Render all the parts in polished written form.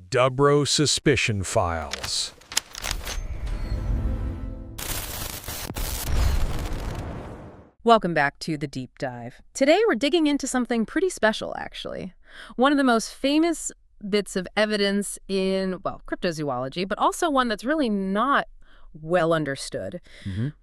Dubrow Suspicion Files. Welcome back to The Deep Dive. Today we're digging into something pretty special, actually. One of the most famous bits of evidence in, well, cryptozoology, but also one that's really not well understood.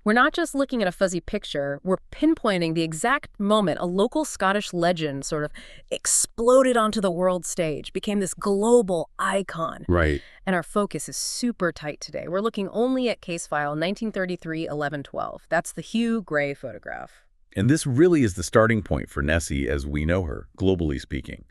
We're not just looking at a fuzzy picture, we're pinpointing the exact moment a local Scottish legend sort of exploded onto the world stage, became this global icon. Right. And our focus is super tight today. We're looking only at case file 1933-1112. That's the Hugh Gray photograph. And this really is the starting point for Nessie as we know her, globally speaking.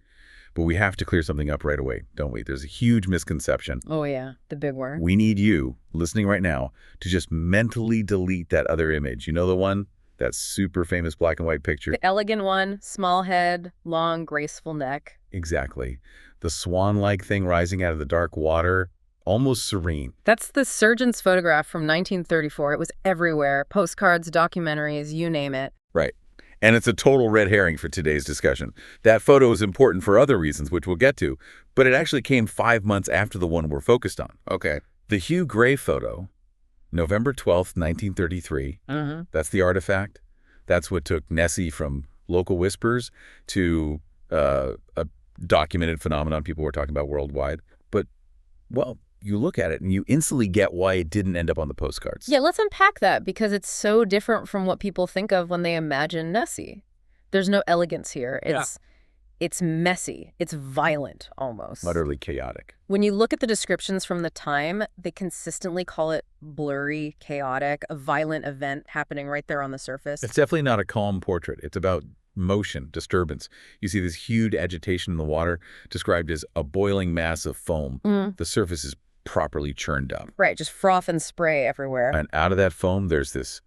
But we have to clear something up right away, don't we? There's a huge misconception. Oh yeah, the big one. We need you, listening right now, to just mentally delete that other image. You know the one? That super famous black and white picture? The elegant one, small head, long, graceful neck. Exactly. The swan-like thing rising out of the dark water, almost serene. That's the surgeon's photograph from 1934. It was everywhere. Postcards, documentaries, you name it. Right. And it's a total red herring for today's discussion. That photo is important for other reasons, which we'll get to, but it actually came 5 months after the one we're focused on. Okay. The Hugh Gray photo, November 12th, 1933. That's the artifact. That's what took Nessie from local whispers to a documented phenomenon people were talking about worldwide. But, well, you look at it and you instantly get why it didn't end up on the postcards. Yeah, let's unpack that because it's so different from what people think of when they imagine Nessie. There's no elegance here. It's messy. It's violent, almost. Utterly chaotic. When you look at the descriptions from the time, they consistently call it blurry, chaotic, a violent event happening right there on the surface. It's definitely not a calm portrait. It's about motion, disturbance. You see this huge agitation in the water described as a boiling mass of foam. The surface is properly churned up. Right, just froth and spray everywhere. And out of that foam, there's this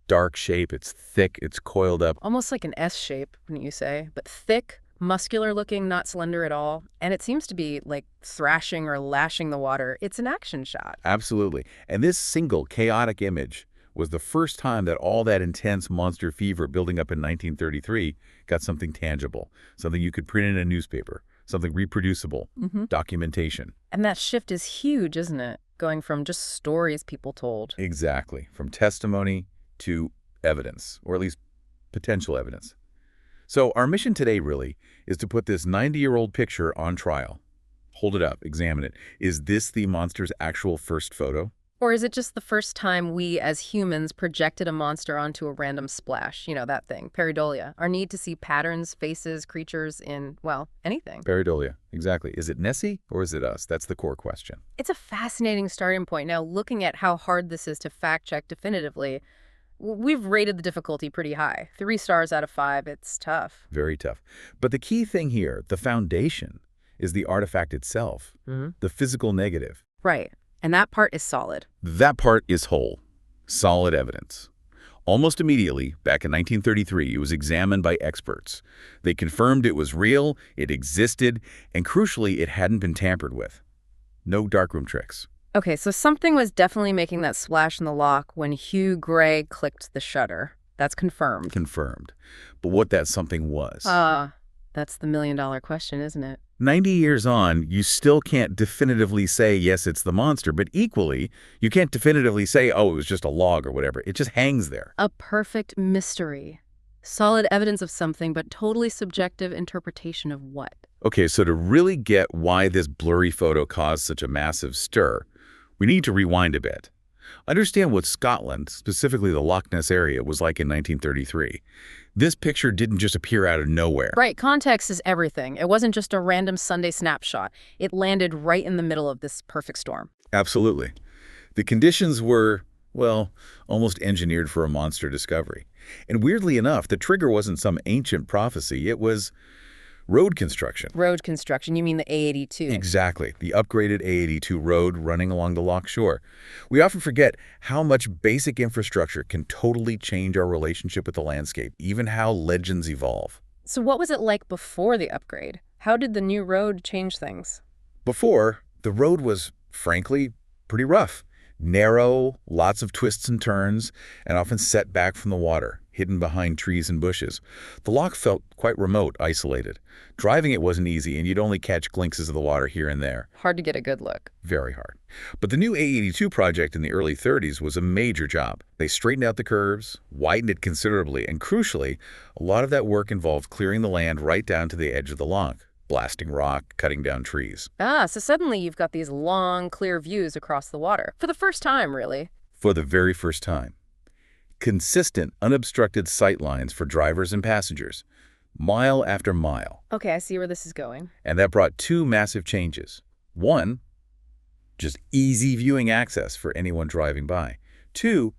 dark shape. It's thick, it's coiled up. Almost like an S shape, wouldn't you say? But thick, muscular looking, not slender at all. And it seems to be like thrashing or lashing the water. It's an action shot. Absolutely. And this single chaotic image was the first time that all that intense monster fever building up in 1933 got something tangible, something you could print in a newspaper, something reproducible, documentation. And that shift is huge, isn't it? Going from just stories people told. Exactly. From testimony to evidence, or at least potential evidence. So our mission today really is to put this 90-year-old picture on trial. Hold it up, examine it. Is this the monster's actual first photo? Or is it just the first time we, as humans, projected a monster onto a random splash? You know, that thing, pareidolia. Our need to see patterns, faces, creatures in, well, anything. Pareidolia, exactly. Is it Nessie or is it us? That's the core question. It's a fascinating starting point. Now, looking at how hard this is to fact-check definitively, we've rated the difficulty pretty high. 3 stars out of 5, it's tough. Very tough. But the key thing here, the foundation, is the artifact itself, the physical negative. Right. And that part is solid. That part is whole. Solid evidence. Almost immediately, back in 1933, it was examined by experts. They confirmed it was real, it existed, and crucially, it hadn't been tampered with. No darkroom tricks. Okay, so something was definitely making that splash in the loch when Hugh Gray clicked the shutter. That's confirmed. Confirmed. But what that something was. That's the million-dollar question, isn't it? 90 years on, you still can't definitively say, yes, it's the monster, but equally, you can't definitively say, oh, it was just a log or whatever. It just hangs there. A perfect mystery. Solid evidence of something, but totally subjective interpretation of what? Okay, so to really get why this blurry photo caused such a massive stir, we need to rewind a bit. Understand what Scotland, specifically the Loch Ness area, was like in 1933. This picture didn't just appear out of nowhere. Right, context is everything. It wasn't just a random Sunday snapshot. It landed right in the middle of this perfect storm. Absolutely. The conditions were, well, almost engineered for a monster discovery. And weirdly enough, the trigger wasn't some ancient prophecy. It was road construction. Road construction, you mean the A82? Exactly, the upgraded A82 road running along the Loch shore. We often forget how much basic infrastructure can totally change our relationship with the landscape, even how legends evolve. So what was it like before the upgrade? How did the new road change things? Before, the road was, frankly, pretty rough. Narrow, lots of twists and turns, and often set back from the water, hidden behind trees and bushes. The loch felt quite remote, isolated. Driving it wasn't easy, and you'd only catch glimpses of the water here and there. Hard to get a good look. Very hard. But the new A82 project in the early 30s was a major job. They straightened out the curves, widened it considerably, and crucially, a lot of that work involved clearing the land right down to the edge of the loch, blasting rock, cutting down trees. So suddenly you've got these long, clear views across the water. For the first time, really. For the very first time. Consistent, unobstructed sight lines for drivers and passengers, mile after mile. Okay, I see where this is going. And that brought two massive changes. One, just easy viewing access for anyone driving by. Two,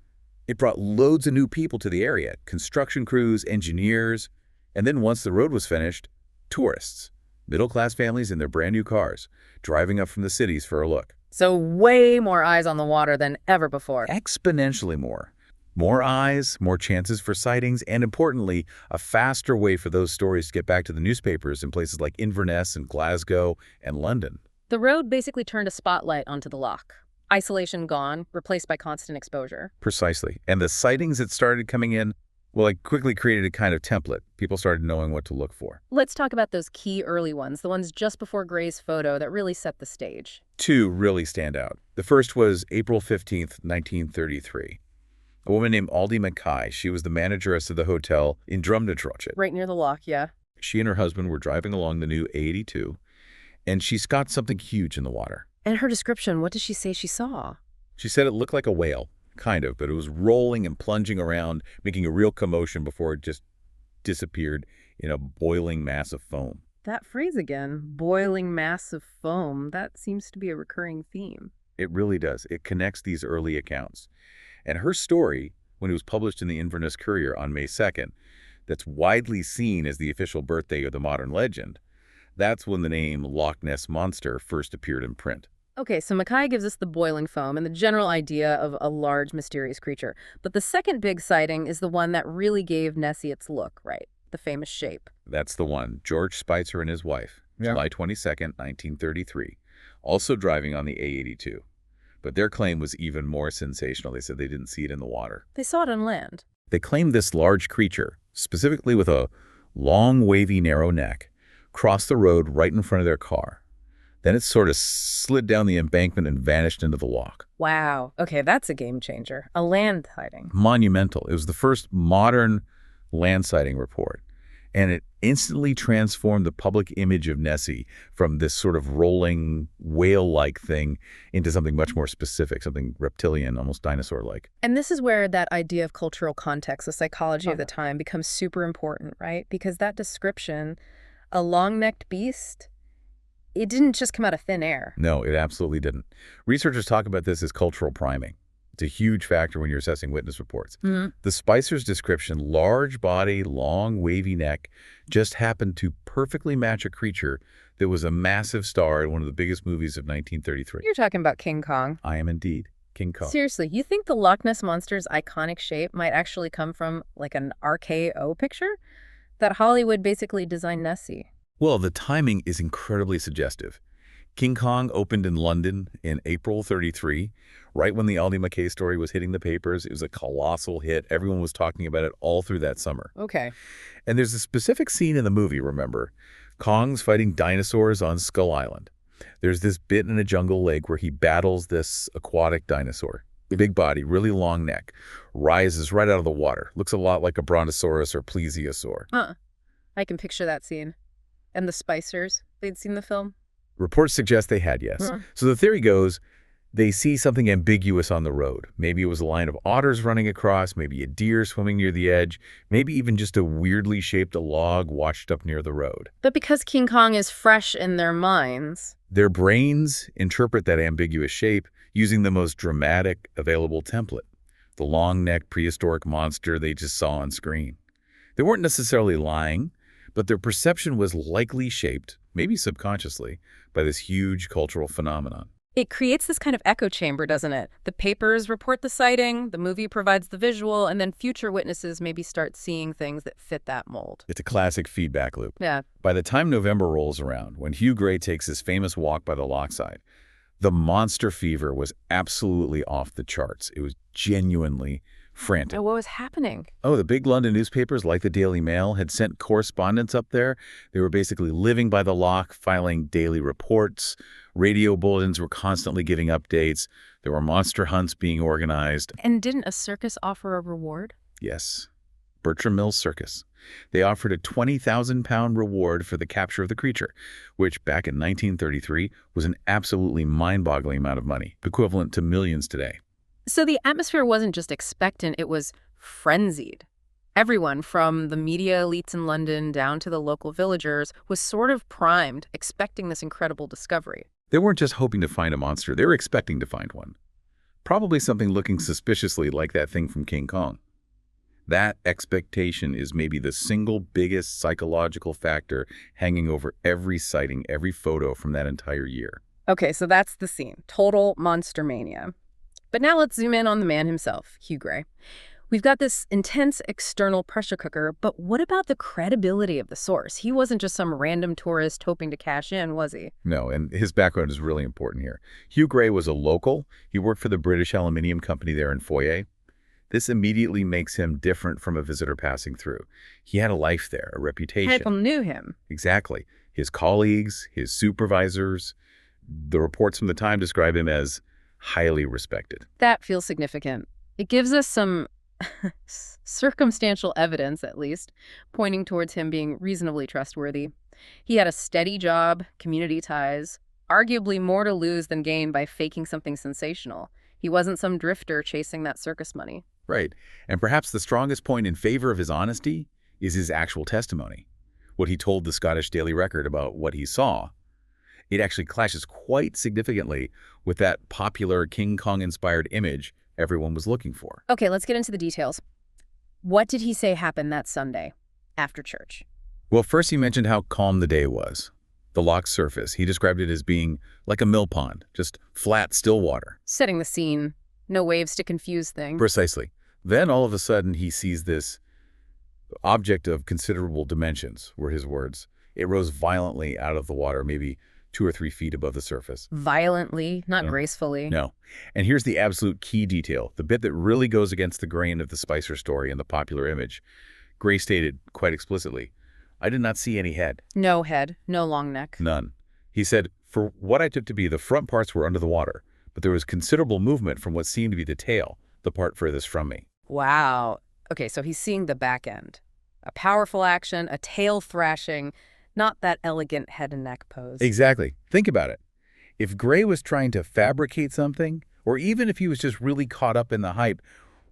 it brought loads of new people to the area, construction crews, engineers, and then once the road was finished, tourists. Middle-class families in their brand-new cars, driving up from the cities for a look. So way more eyes on the water than ever before. Exponentially more. More eyes, more chances for sightings, and importantly, a faster way for those stories to get back to the newspapers in places like Inverness and Glasgow and London. The road basically turned a spotlight onto the loch. Isolation gone, replaced by constant exposure. Precisely. And the sightings that started coming in, well, it quickly created a kind of template. People started knowing what to look for. Let's talk about those key early ones, the ones just before Gray's photo that really set the stage. Two really stand out. The first was April 15th, 1933. A woman named 𝐃𝐈𝐕𝐄. She was the manageress of the hotel in Drumnadrochit. Right near the loch, yeah. She and her husband were driving along the new A82, and she spotted something huge in the water. And her description, what did she say she saw? She said it looked like a whale, kind of, but it was rolling and plunging around, making a real commotion before it just disappeared in a boiling mass of foam. That phrase again, boiling mass of foam, that seems to be a recurring theme. It really does. It connects these early accounts. And her story, when it was published in the Inverness Courier on May 2nd, that's widely seen as the official birthday of the modern legend, that's when the name Loch Ness Monster first appeared in print. Okay, so 𝐃𝐈𝐕𝐄 gives us the boiling foam and the general idea of a large, mysterious creature. But the second big sighting is the one that really gave Nessie its look, right? The famous shape. That's the one. George Spitzer and his wife, July 22nd, 1933, also driving on the A82. But their claim was even more sensational. They said they didn't see it in the water. They saw it on land. They claimed this large creature, specifically with a long, wavy, narrow neck, crossed the road right in front of their car. Then it sort of slid down the embankment and vanished into the loch. Wow. Okay, that's a game changer. A land sighting. Monumental. It was the first modern land sighting report. And it instantly transformed the public image of Nessie from this sort of rolling whale-like thing into something much more specific, something reptilian, almost dinosaur-like. And this is where that idea of cultural context, the psychology of the time, becomes super important, right? Because that description, a long-necked beast, it didn't just come out of thin air. No, it absolutely didn't. Researchers talk about this as cultural priming. It's a huge factor when you're assessing witness reports. The Spicers' description, large body, long, wavy neck, just happened to perfectly match a creature that was a massive star in one of the biggest movies of 1933. You're talking about King Kong. I am indeed King Kong. Seriously, you think the Loch Ness Monster's iconic shape might actually come from like an RKO picture? That Hollywood basically designed Nessie. Well, the timing is incredibly suggestive. King Kong opened in London in April 33, right when the 𝐃𝐈𝐕𝐄 story was hitting the papers. It was a colossal hit. Everyone was talking about it all through that summer. Okay. And there's a specific scene in the movie, remember? Kong's fighting dinosaurs on Skull Island. There's this bit in a jungle lake where he battles this aquatic dinosaur. Big body, really long neck, rises right out of the water. Looks a lot like a brontosaurus or plesiosaur. I can picture that scene. And the Spicers, they'd seen the film? Reports suggest they had, yes. So the theory goes, they see something ambiguous on the road. Maybe it was a line of otters running across, maybe a deer swimming near the edge, maybe even just a weirdly shaped log washed up near the road. But because King Kong is fresh in their minds, their brains interpret that ambiguous shape using the most dramatic available template, the long-necked prehistoric monster they just saw on screen. They weren't necessarily lying, but their perception was likely shaped, maybe subconsciously, by this huge cultural phenomenon. It creates this kind of echo chamber, doesn't it? The papers report the sighting, the movie provides the visual, and then future witnesses maybe start seeing things that fit that mold. It's a classic feedback loop. Yeah. By the time November rolls around, when Hugh Gray takes his famous walk by the lochside, The monster fever was absolutely off the charts. It was genuinely frantic. Oh, what was happening? Oh, the big London newspapers like the Daily Mail had sent correspondents up there. They were basically living by the loch, filing daily reports. Radio bulletins were constantly giving updates. There were monster hunts being organized. And didn't a circus offer a reward? Yes. Bertram Mills Circus. They offered a 20,000-pound reward for the capture of the creature, which back in 1933 was an absolutely mind-boggling amount of money, equivalent to millions today. So the atmosphere wasn't just expectant, it was frenzied. Everyone, from the media elites in London down to the local villagers, was sort of primed, expecting this incredible discovery. They weren't just hoping to find a monster, they were expecting to find one. Probably something looking suspiciously like that thing from King Kong. That expectation is maybe the single biggest psychological factor hanging over every sighting, every photo from that entire year. Okay, so that's the scene. Total monster mania. But now let's zoom in on the man himself, Hugh Gray. We've got this intense external pressure cooker, but what about the credibility of the source? He wasn't just some random tourist hoping to cash in, was he? No, and his background is really important here. Hugh Gray was a local. He worked for the British Aluminium Company there in Foyer. This immediately makes him different from a visitor passing through. He had a life there, a reputation. People knew him. Exactly. His colleagues, his supervisors, the reports from the time describe him as highly respected. That feels significant. It gives us some circumstantial evidence, at least, pointing towards him being reasonably trustworthy. He had a steady job, community ties, arguably more to lose than gain by faking something sensational. He wasn't some drifter chasing that circus money. Right. And perhaps the strongest point in favor of his honesty is his actual testimony. What he told the Scottish Daily Record about what he saw. It actually clashes quite significantly with that popular King Kong-inspired image everyone was looking for. Okay, let's get into the details. What did he say happened that Sunday after church? Well, first he mentioned how calm the day was. The loch's surface, he described it as being like a mill pond, just flat, still water. Setting the scene. No waves to confuse things. Precisely. Then all of a sudden he sees this object of considerable dimensions, were his words. It rose violently out of the water, maybe 2 or 3 feet above the surface. Violently, not gracefully. No. And here's the absolute key detail, the bit that really goes against the grain of the Spicer story and the popular image. Gray stated quite explicitly, "I did not see any head." No head, no long neck. None. He said, "For what I took to be the front parts were under the water, but there was considerable movement from what seemed to be the tail, the part furthest from me." Wow. Okay, so he's seeing the back end. A powerful action, a tail thrashing, not that elegant head and neck pose. Exactly. Think about it. If Gray was trying to fabricate something, or even if he was just really caught up in the hype,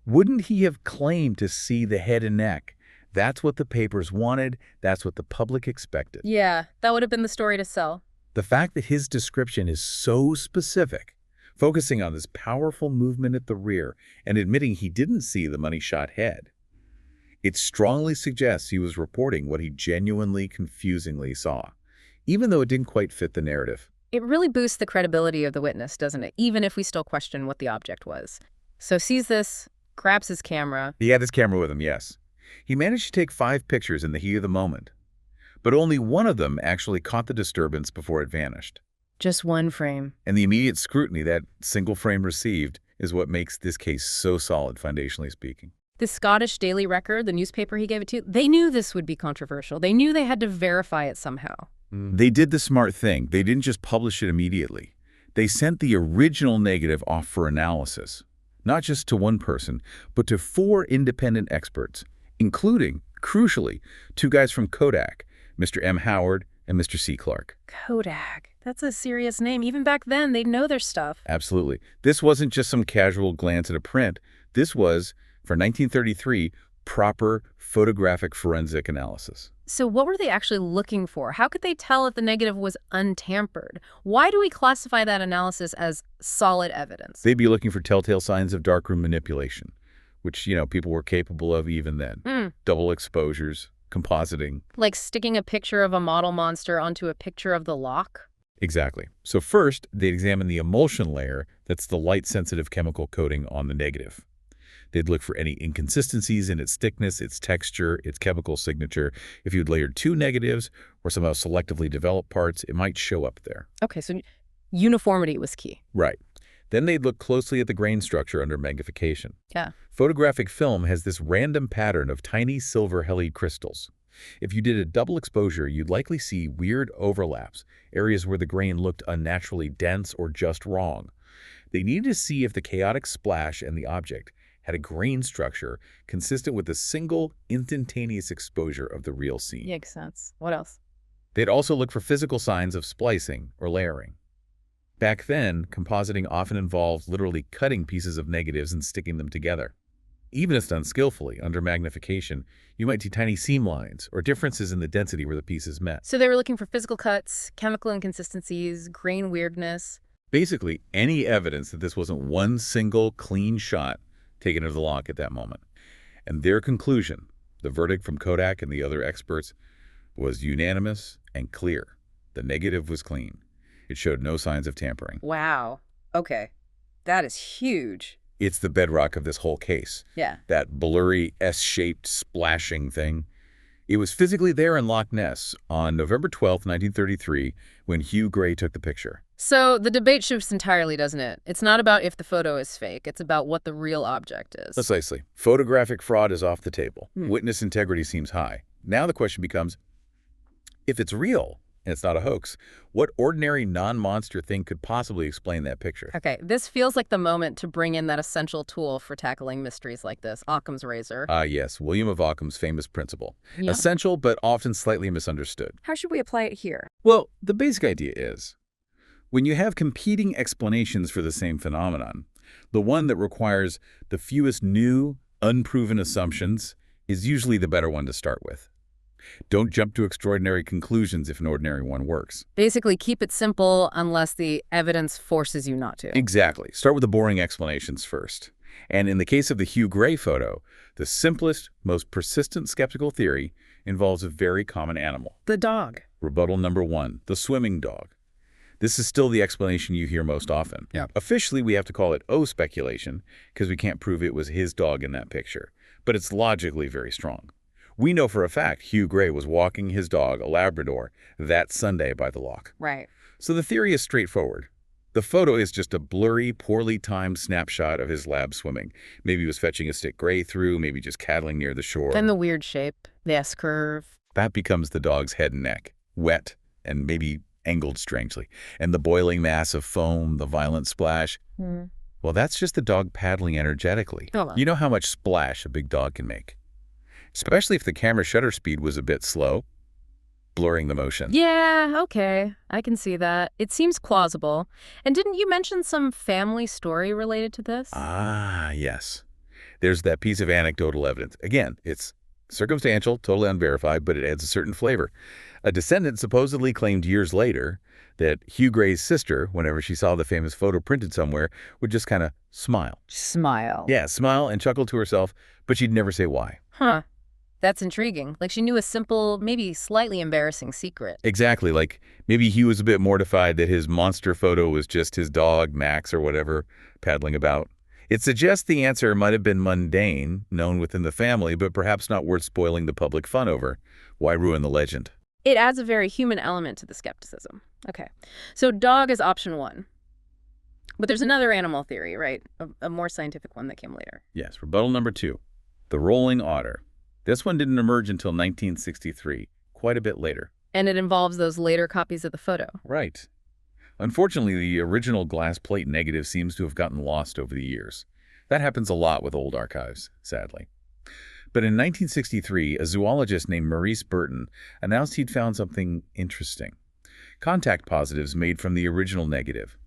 wouldn't he have claimed to see the head and neck? That's what the papers wanted. That's what the public expected. Yeah, that would have been the story to sell. The fact that his description is so specific, focusing on this powerful movement at the rear and admitting he didn't see the money-shot head, it strongly suggests he was reporting what he genuinely, confusingly saw, even though it didn't quite fit the narrative. It really boosts the credibility of the witness, doesn't it? Even if we still question what the object was. So sees this, grabs his camera. He had his camera with him, yes. He managed to take 5 pictures in the heat of the moment, but only one of them actually caught the disturbance before it vanished. Just one frame. And the immediate scrutiny that single frame received is what makes this case so solid, foundationally speaking. The Scottish Daily Record, the newspaper he gave it to, they knew this would be controversial. They knew they had to verify it somehow. They did the smart thing. They didn't just publish it immediately. They sent the original negative off for analysis, not just to one person, but to 4 independent experts, including, crucially, 2 guys from Kodak, Mr. M. Howard and Mr. C. Clark. Kodak. That's a serious name. Even back then, they'd know their stuff. Absolutely. This wasn't just some casual glance at a print. This was, for 1933, proper photographic forensic analysis. So what were they actually looking for? How could they tell if the negative was untampered? Why do we classify that analysis as solid evidence? They'd be looking for telltale signs of darkroom manipulation, which, people were capable of even then. Double exposures, compositing. Like sticking a picture of a model monster onto a picture of the Loch? Exactly. So first, they'd examine the emulsion layer, that's the light-sensitive chemical coating on the negative. They'd look for any inconsistencies in its thickness, its texture, its chemical signature. If you'd layered 2 negatives or somehow selectively developed parts, it might show up there. Okay, so Uniformity was key. Right. Then they'd look closely at the grain structure under magnification. Yeah. Photographic film has this random pattern of tiny silver helide crystals. If you did a double exposure, you'd likely see weird overlaps, areas where the grain looked unnaturally dense or just wrong. They needed to see if the chaotic splash and the object had a grain structure consistent with a single instantaneous exposure of the real scene. Makes sense. What else? They'd also look for physical signs of splicing or layering. Back then, compositing often involved literally cutting pieces of negatives and sticking them together. Even if done skillfully, under magnification, you might see tiny seam lines or differences in the density where the pieces met. So they were looking for physical cuts, chemical inconsistencies, grain weirdness. Basically, any evidence that this wasn't one single clean shot taken of the Loch at that moment. And their conclusion, the verdict from Kodak and the other experts, was unanimous and clear. The negative was clean. It showed no signs of tampering. Wow. Okay. That is huge. It's the bedrock of this whole case. Yeah. That blurry S-shaped splashing thing. It was physically there in Loch Ness on November 12, 1933, when Hugh Gray took the picture. So the debate shifts entirely, doesn't it? It's not about if the photo is fake. It's about what the real object is. Precisely. Photographic fraud is off the table. Witness integrity seems high. Now the question becomes, if it's real, and it's not a hoax, what ordinary non-monster thing could possibly explain that picture? Okay, this feels like the moment to bring in that essential tool for tackling mysteries like this, Occam's razor. Yes, William of Occam's famous principle. Yeah. Essential, but often slightly misunderstood. How should we apply it here? Well, the basic idea is, when you have competing explanations for the same phenomenon, the one that requires the fewest new, unproven assumptions is usually the better one to start with. Don't jump to extraordinary conclusions if an ordinary one works. Basically, keep it simple unless the evidence forces you not to. Exactly. Start with the boring explanations first. And in the case of the Hugh Gray photo, the simplest, most persistent skeptical theory involves a very common animal. The dog. Rebuttal number 1, the swimming dog. This is still the explanation you hear most often. Yeah. Officially, we have to call it O-speculation because we can't prove it was his dog in that picture. But it's logically very strong. We know for a fact Hugh Gray was walking his dog, a Labrador, that Sunday by the Loch. Right. So the theory is straightforward. The photo is just a blurry, poorly timed snapshot of his lab swimming. Maybe he was fetching a stick Gray through, maybe just caddling near the shore. And the weird shape, the S-curve. That becomes the dog's head and neck, wet and maybe angled strangely. And the boiling mass of foam, the violent splash, well, that's just the dog paddling energetically. You know how much splash a big dog can make. Especially if the camera shutter speed was a bit slow, blurring the motion. Yeah, okay. I can see that. It seems plausible. And didn't you mention some family story related to this? Yes. There's that piece of anecdotal evidence. Again, it's circumstantial, totally unverified, but it adds a certain flavor. A descendant supposedly claimed years later that Hugh Gray's sister, whenever she saw the famous photo printed somewhere, would just kind of smile. Smile. Yeah, smile and chuckle to herself, but she'd never say why. Huh. That's intriguing. Like she knew a simple, maybe slightly embarrassing secret. Exactly. Like maybe he was a bit mortified that his monster photo was just his dog, Max or whatever, paddling about. It suggests the answer might have been mundane, known within the family, but perhaps not worth spoiling the public fun over. Why ruin the legend? It adds a very human element to the skepticism. Okay. So dog is option 1. But there's another animal theory, right? A more scientific one that came later. Yes. Rebuttal number 2. The rolling otter. This one didn't emerge until 1963, quite a bit later. And it involves those later copies of the photo. Right. Unfortunately, the original glass plate negative seems to have gotten lost over the years. That happens a lot with old archives, sadly. But in 1963, a zoologist named Maurice Burton announced he'd found something interesting. Contact positives made from the original negative.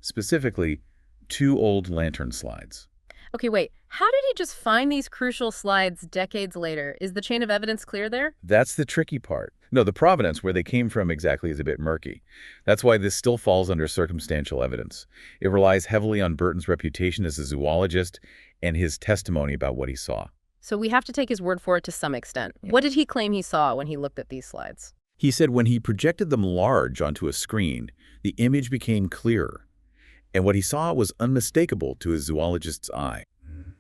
Specifically, 2 old lantern slides. Okay, wait. How did he just find these crucial slides decades later? Is the chain of evidence clear there? That's the tricky part. No, the provenance, where they came from exactly, is a bit murky. That's why this still falls under circumstantial evidence. It relies heavily on Burton's reputation as a zoologist and his testimony about what he saw. So we have to take his word for it to some extent. What did he claim he saw when he looked at these slides? He said when he projected them large onto a screen, the image became clearer. And what he saw was unmistakable to his zoologist's eye.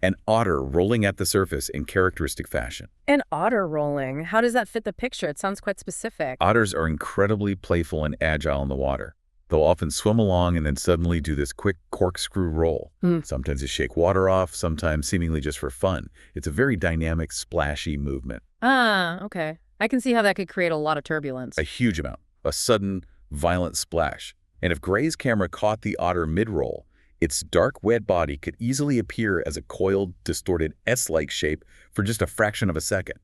An otter rolling at the surface in characteristic fashion. An otter rolling. How does that fit the picture? It sounds quite specific. Otters are incredibly playful and agile in the water. They'll often swim along and then suddenly do this quick corkscrew roll. Sometimes they shake water off, sometimes seemingly just for fun. It's a very dynamic, splashy movement. Ah, okay. I can see how that could create a lot of turbulence. A huge amount. A sudden, violent splash. And if Gray's camera caught the otter mid-roll, its dark, wet body could easily appear as a coiled, distorted S-like shape for just a fraction of a second.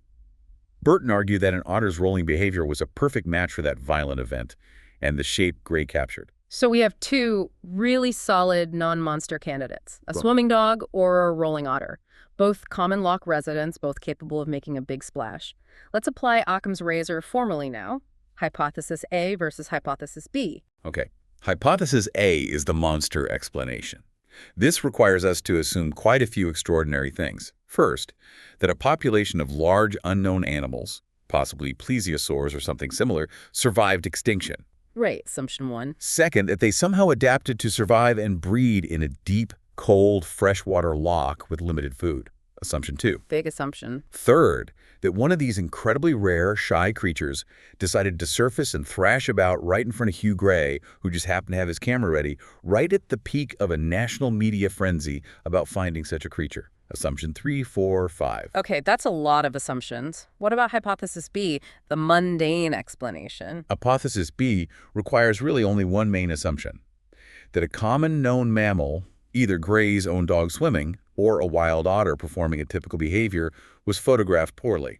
Burton argued that an otter's rolling behavior was a perfect match for that violent event, and the shape Gray captured. So we have two really solid non-monster candidates, a swimming dog or a rolling otter. Both common Loch residents, both capable of making a big splash. Let's apply Occam's razor formally now. Hypothesis A versus Hypothesis B. Okay. Hypothesis A is the monster explanation. This requires us to assume quite a few extraordinary things. First, that a population of large unknown animals, possibly plesiosaurs or something similar, survived extinction. Right, assumption one. Second, that they somehow adapted to survive and breed in a deep, cold, freshwater loch with limited food. Assumption two. Big assumption. Third, that one of these incredibly rare, shy creatures decided to surface and thrash about right in front of Hugh Gray, who just happened to have his camera ready, right at the peak of a national media frenzy about finding such a creature. Assumption 3, 4, 5. Okay, that's a lot of assumptions. What about Hypothesis B, the mundane explanation? Hypothesis B requires really only one main assumption, that a common known mammal, either Gray's own dog swimming or a wild otter performing a typical behavior, was photographed poorly.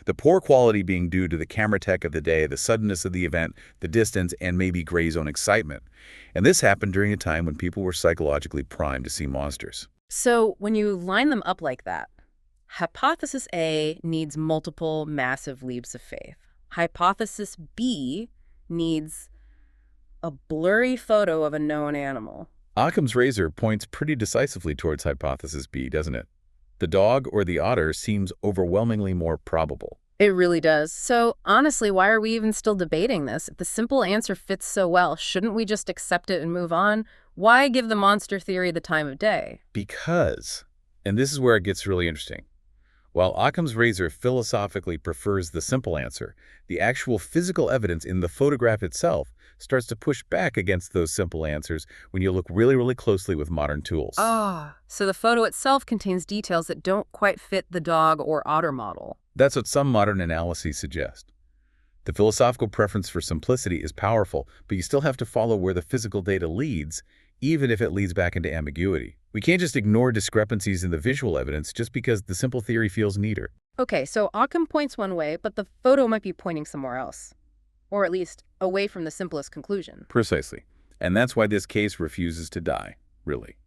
The poor quality being due to the camera tech of the day, the suddenness of the event, the distance, and maybe Gray's own excitement. And this happened during a time when people were psychologically primed to see monsters. So when you line them up like that, Hypothesis A needs multiple massive leaps of faith. Hypothesis B needs a blurry photo of a known animal. Occam's razor points pretty decisively towards Hypothesis B, doesn't it? The dog or the otter seems overwhelmingly more probable. It really does. So honestly, why are we even still debating this? If the simple answer fits so well, shouldn't we just accept it and move on? Why give the monster theory the time of day? Because, and this is where it gets really interesting, while Occam's razor philosophically prefers the simple answer, the actual physical evidence in the photograph itself starts to push back against those simple answers when you look really, really closely with modern tools. So the photo itself contains details that don't quite fit the dog or otter model. That's what some modern analyses suggest. The philosophical preference for simplicity is powerful, but you still have to follow where the physical data leads, even if it leads back into ambiguity. We can't just ignore discrepancies in the visual evidence just because the simple theory feels neater. Okay, so Occam points one way, but the photo might be pointing somewhere else. Or at least away from the simplest conclusion. Precisely. And that's why this case refuses to die, really.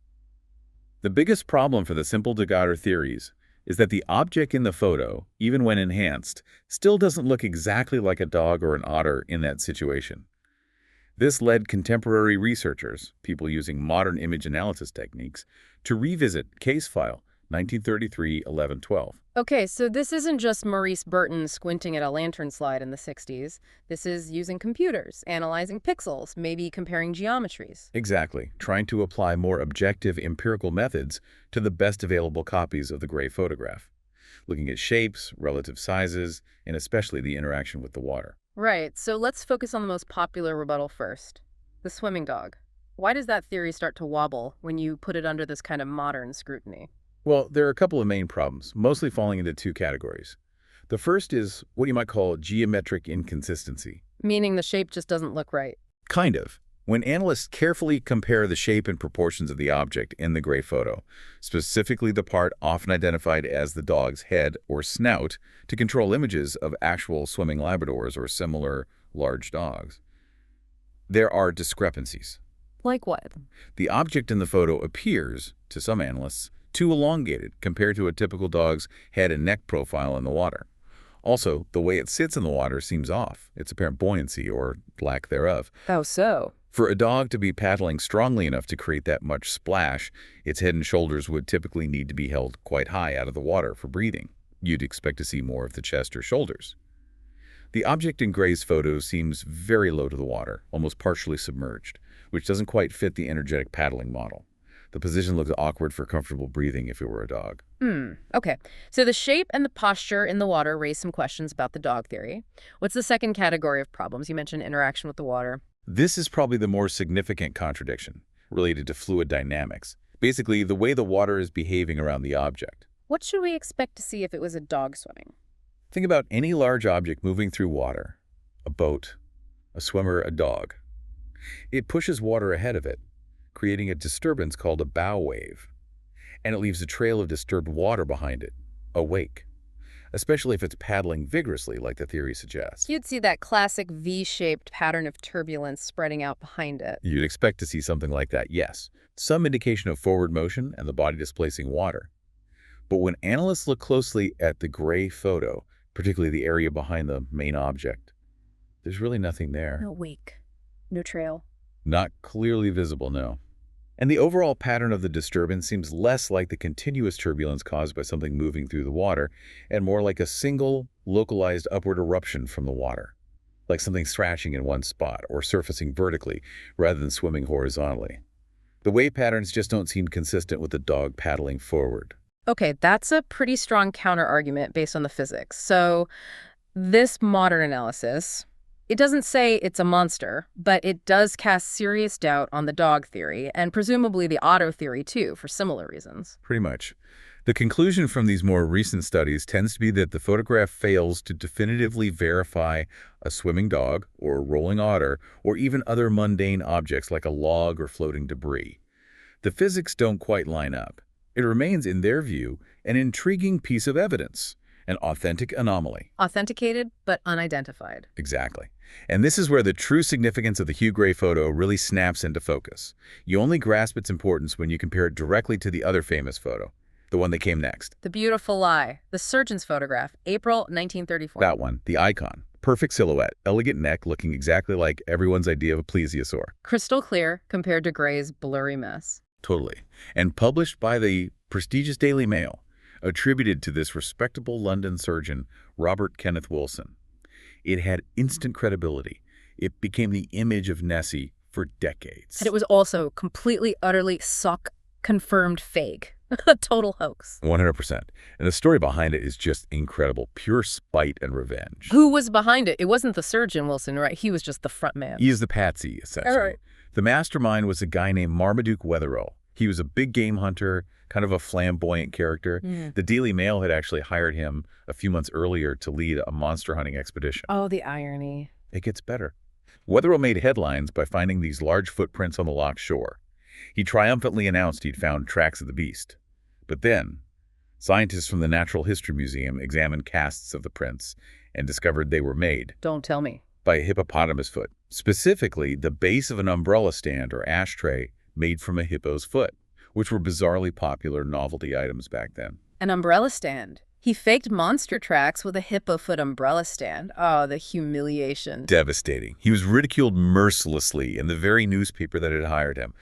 The biggest problem for the simple Degauter theories is that the object in the photo, even when enhanced, still doesn't look exactly like a dog or an otter in that situation. This led contemporary researchers, people using modern image analysis techniques, to revisit case file 1933-11-12. Okay, so this isn't just Maurice Burton squinting at a lantern slide in the 60s. This is using computers, analyzing pixels, maybe comparing geometries. Exactly, trying to apply more objective empirical methods to the best available copies of the Gray photograph, looking at shapes, relative sizes, and especially the interaction with the water. Right, so let's focus on the most popular rebuttal first, the swimming dog. Why does that theory start to wobble when you put it under this kind of modern scrutiny? Well, there are a couple of main problems, mostly falling into two categories. The first is what you might call geometric inconsistency. Meaning the shape just doesn't look right. Kind of. When analysts carefully compare the shape and proportions of the object in the Gray photo, specifically the part often identified as the dog's head or snout to control images of actual swimming Labradors or similar large dogs, there are discrepancies. Like what? The object in the photo appears, to some analysts, too elongated compared to a typical dog's head and neck profile in the water. Also, the way it sits in the water seems off, its apparent buoyancy or lack thereof. How so? For a dog to be paddling strongly enough to create that much splash, its head and shoulders would typically need to be held quite high out of the water for breathing. You'd expect to see more of the chest or shoulders. The object in Gray's photo seems very low to the water, almost partially submerged, which doesn't quite fit the energetic paddling model. The position looks awkward for comfortable breathing if it were a dog. Okay. So the shape and the posture in the water raise some questions about the dog theory. What's the second category of problems? You mentioned interaction with the water. This is probably the more significant contradiction related to fluid dynamics. Basically, the way the water is behaving around the object. What should we expect to see if it was a dog swimming? Think about any large object moving through water. A boat, a swimmer, a dog. It pushes water ahead of it, creating a disturbance called a bow wave. And it leaves a trail of disturbed water behind it, a wake. Especially if it's paddling vigorously, like the theory suggests. You'd see that classic V-shaped pattern of turbulence spreading out behind it. You'd expect to see something like that, yes. Some indication of forward motion and the body displacing water. But when analysts look closely at the Gray photo, particularly the area behind the main object, there's really nothing there. No wake, no trail. Not clearly visible, no. And the overall pattern of the disturbance seems less like the continuous turbulence caused by something moving through the water and more like a single, localized upward eruption from the water, like something thrashing in one spot or surfacing vertically rather than swimming horizontally. The wave patterns just don't seem consistent with the dog paddling forward. Okay, that's a pretty strong counter-argument based on the physics. So this modern analysis, it doesn't say it's a monster, but it does cast serious doubt on the dog theory and presumably the otter theory too, for similar reasons. Pretty much. The conclusion from these more recent studies tends to be that the photograph fails to definitively verify a swimming dog or a rolling otter or even other mundane objects like a log or floating debris. The physics don't quite line up. It remains, in their view, an intriguing piece of evidence, an authentic anomaly. Authenticated, but unidentified. Exactly. And this is where the true significance of the Hugh Gray photo really snaps into focus. You only grasp its importance when you compare it directly to the other famous photo, the one that came next. The Beautiful Lie, the surgeon's photograph, April 1934. That one, the icon. Perfect silhouette, elegant neck, looking exactly like everyone's idea of a plesiosaur. Crystal clear compared to Gray's blurry mess. Totally. And published by the prestigious Daily Mail, attributed to this respectable London surgeon, Robert Kenneth Wilson. It had instant credibility. It became the image of Nessie for decades. And it was also completely, utterly, confirmed fake. A total hoax. 100%. And the story behind it is just incredible. Pure spite and revenge. Who was behind it? It wasn't the surgeon, Wilson, right? He was just the front man. He is the patsy, essentially. All right. The mastermind was a guy named Marmaduke Wetherell. He was a big game hunter, kind of a flamboyant character. The Daily Mail had actually hired him a few months earlier to lead a monster hunting expedition. Oh, the irony. It gets better. Wetherell made headlines by finding these large footprints on the Loch shore. He triumphantly announced he'd found tracks of the beast. But then, scientists from the Natural History Museum examined casts of the prints and discovered they were made. Don't tell me. By a hippopotamus foot. Specifically, the base of an umbrella stand or ashtray made from a hippo's foot, which were bizarrely popular novelty items back then. An umbrella stand. He faked monster tracks with a hippo foot umbrella stand. Oh, the humiliation. Devastating. He was ridiculed mercilessly in the very newspaper that had hired him.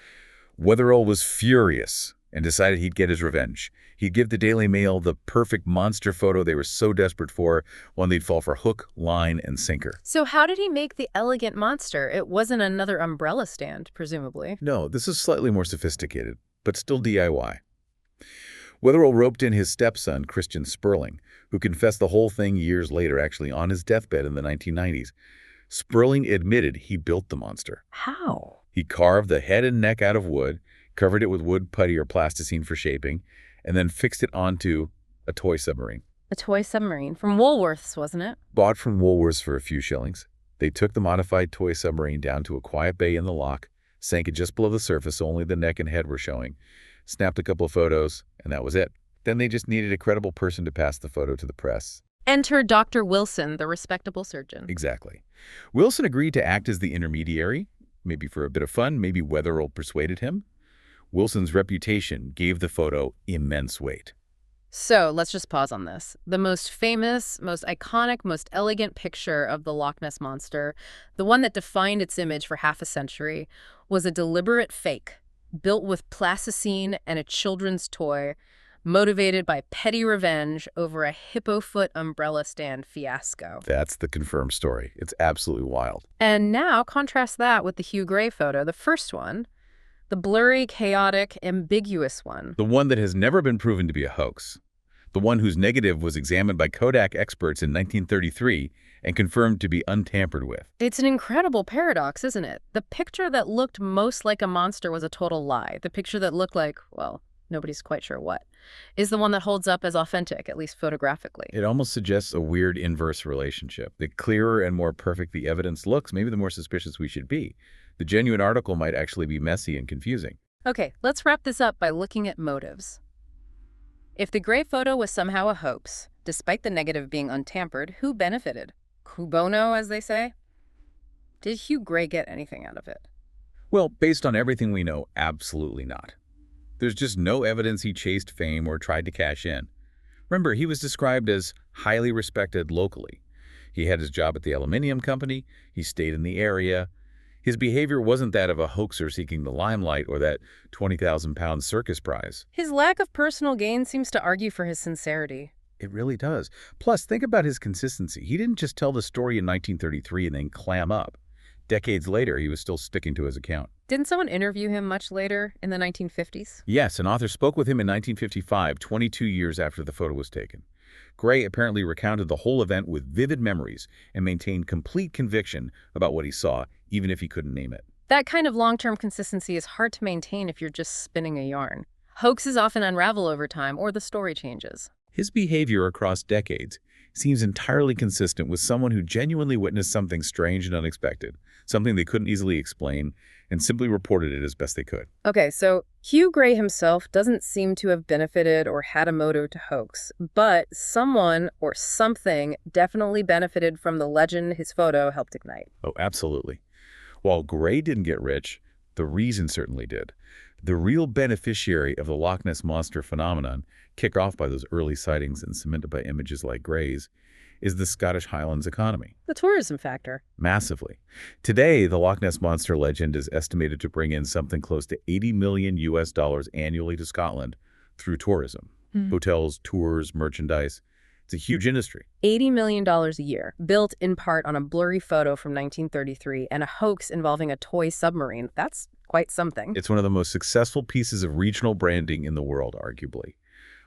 Wetherell was furious and decided he'd get his revenge. He'd give the Daily Mail the perfect monster photo they were so desperate for, one they'd fall for hook, line, and sinker. So how did he make the elegant monster? It wasn't another umbrella stand, presumably. No, this is slightly more sophisticated, but still DIY. Wetherell roped in his stepson, Christian Sperling, who confessed the whole thing years later, actually on his deathbed in the 1990s. Sperling admitted he built the monster. How? He carved the head and neck out of wood, covered it with wood putty or plasticine for shaping, and then fixed it onto a toy submarine. A toy submarine. From Woolworths, wasn't it? Bought from Woolworths for a few shillings. They took the modified toy submarine down to a quiet bay in the loch, sank it just below the surface so only the neck and head were showing, snapped a couple of photos, and that was it. Then they just needed a credible person to pass the photo to the press. Enter Dr. Wilson, the respectable surgeon. Exactly. Wilson agreed to act as the intermediary, maybe for a bit of fun, maybe Wetherell persuaded him. Wilson's reputation gave the photo immense weight. So let's just pause on this. The most famous, most iconic, most elegant picture of the Loch Ness Monster, the one that defined its image for half a century, was a deliberate fake, built with plasticine and a children's toy, motivated by petty revenge over a hippo foot umbrella stand fiasco. That's the confirmed story. It's absolutely wild. And now contrast that with the Hugh Gray photo, the first one, the blurry, chaotic, ambiguous one. The one that has never been proven to be a hoax. the one whose negative was examined by Kodak experts in 1933 and confirmed to be untampered with. It's an incredible paradox, isn't it? The picture that looked most like a monster was a total lie. The picture that looked like, well, nobody's quite sure what, is the one that holds up as authentic, at least photographically. It almost suggests a weird inverse relationship. The clearer and more perfect the evidence looks, maybe the more suspicious we should be. The genuine article might actually be messy and confusing. Okay, let's wrap this up by looking at motives. If the Gray photo was somehow a hoax, despite the negative being untampered, who benefited? Cui bono, as they say? Did Hugh Gray get anything out of it? Well, based on everything we know, absolutely not. There's just no evidence he chased fame or tried to cash in. Remember, he was described as highly respected locally. He had his job at the aluminium company, he stayed in the area. His behavior wasn't that of a hoaxer seeking the limelight or that 20,000-pound circus prize. His lack of personal gain seems to argue for his sincerity. It really does. Plus, think about his consistency. He didn't just tell the story in 1933 and then clam up. Decades later, he was still sticking to his account. Didn't someone interview him much later, in the 1950s? Yes, an author spoke with him in 1955, 22 years after the photo was taken. Gray apparently recounted the whole event with vivid memories and maintained complete conviction about what he saw, even if he couldn't name it. That kind of long-term consistency is hard to maintain if you're just spinning a yarn. Hoaxes often unravel over time, or the story changes. His behavior across decades seems entirely consistent with someone who genuinely witnessed something strange and unexpected, something they couldn't easily explain, and simply reported it as best they could. Okay, so Hugh Gray himself doesn't seem to have benefited or had a motive to hoax, but someone or something definitely benefited from the legend his photo helped ignite. Oh, absolutely. While Gray didn't get rich, the reason certainly did. The real beneficiary of the Loch Ness Monster phenomenon, kicked off by those early sightings and cemented by images like Gray's, is the Scottish Highlands economy. The tourism factor. Massively. Today, the Loch Ness Monster legend is estimated to bring in something close to $80 million annually to Scotland through tourism. Hotels, tours, merchandise. It's a huge industry. $80 million a year, built in part on a blurry photo from 1933 and a hoax involving a toy submarine. That's quite something. It's one of the most successful pieces of regional branding in the world, arguably,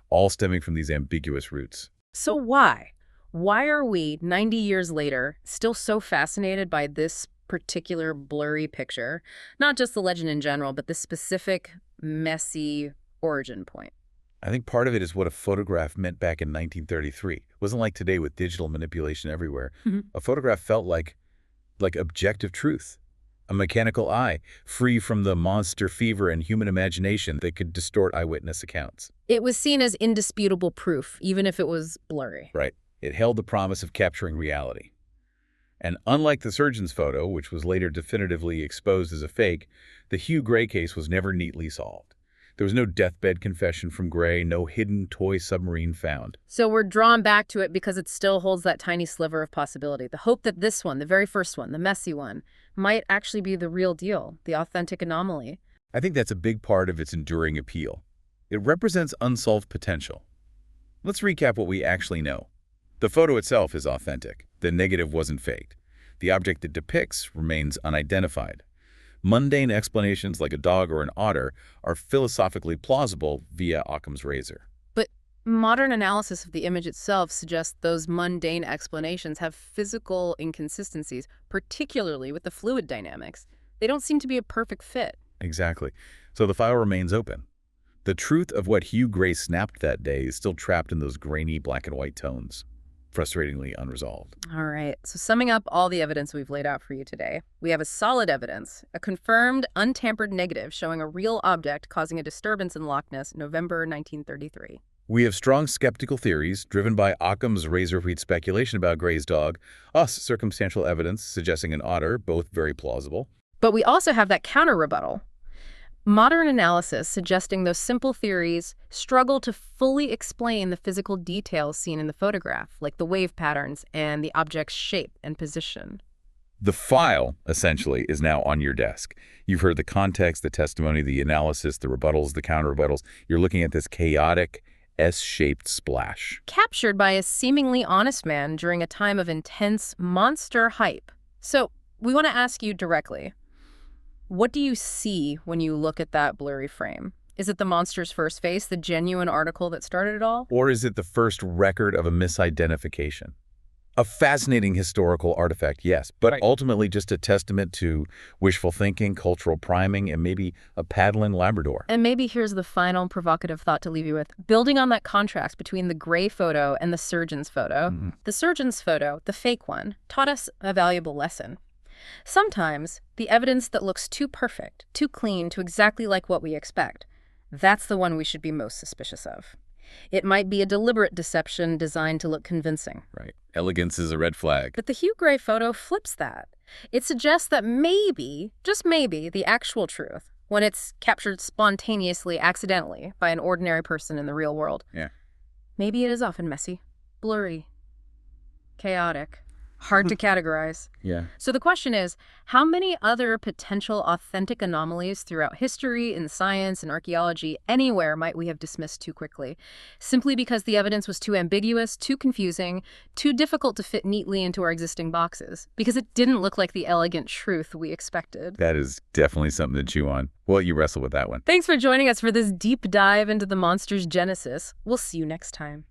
all stemming from these ambiguous roots. So why? Why are we, 90 years later, still so fascinated by this particular blurry picture? Not just the legend in general, but this specific, messy origin point. I think part of it is what a photograph meant back in 1933. It wasn't like today with digital manipulation everywhere. A photograph felt like objective truth. A mechanical eye, free from the monster fever and human imagination that could distort eyewitness accounts. It was seen as indisputable proof, even if it was blurry. Right. It held the promise of capturing reality. And unlike the surgeon's photo, which was later definitively exposed as a fake, the Hugh Gray case was never neatly solved. There was no deathbed confession from Gray, no hidden toy submarine found. So we're drawn back to it because it still holds that tiny sliver of possibility. The hope that this one, the very first one, the messy one, might actually be the real deal, the authentic anomaly. I think that's a big part of its enduring appeal. It represents unsolved potential. Let's recap what we actually know. The photo itself is authentic. The negative wasn't faked. The object it depicts remains unidentified. Mundane explanations like a dog or an otter are philosophically plausible via Occam's razor. But modern analysis of the image itself suggests those mundane explanations have physical inconsistencies, particularly with the fluid dynamics. They don't seem to be a perfect fit. Exactly. So the file remains open. The truth of what Hugh Gray snapped that day is still trapped in those grainy black and white tones, frustratingly unresolved. All right, so summing up all the evidence we've laid out for you today, we have a solid evidence, a confirmed, untampered negative showing a real object causing a disturbance in Loch Ness, November 1933. We have strong skeptical theories driven by Occam's razor-wheat speculation about Gray's dog, us circumstantial evidence suggesting an otter, both very plausible. But we also have that counter-rebuttal. Modern analysis suggesting those simple theories struggle to fully explain the physical details seen in the photograph, like the wave patterns and the object's shape and position. The file, essentially, is now on your desk. You've heard the context, the testimony, the analysis, the rebuttals, the counter-rebuttals. You're looking at this chaotic, S-shaped splash. Captured by a seemingly honest man during a time of intense monster hype. So, we want to ask you directly, what do you see when you look at that blurry frame? Is it the monster's first face, the genuine article that started it all? Or is it the first record of a misidentification? A fascinating historical artifact, yes, but ultimately just a testament to wishful thinking, cultural priming, and maybe a paddling Labrador. And maybe here's the final provocative thought to leave you with. Building on that contrast between the Gray photo and the surgeon's photo, the surgeon's photo, the fake one, taught us a valuable lesson. Sometimes the evidence that looks too perfect, too clean, too exactly like what we expect, that's the one we should be most suspicious of. It might be a deliberate deception designed to look convincing. Right. Elegance is a red flag. But the Hugh Gray photo flips that. It suggests that maybe, just maybe, the actual truth, when it's captured spontaneously, accidentally, by an ordinary person in the real world, maybe it is often messy, blurry, chaotic, hard to categorize. So the question is, how many other potential authentic anomalies throughout history, in science, and archaeology, anywhere might we have dismissed too quickly, simply because the evidence was too ambiguous, too confusing, too difficult to fit neatly into our existing boxes, because it didn't look like the elegant truth we expected? That is definitely something to chew on. Well, you wrestle with that one. Thanks for joining us for this deep dive into the monster's genesis. We'll see you next time.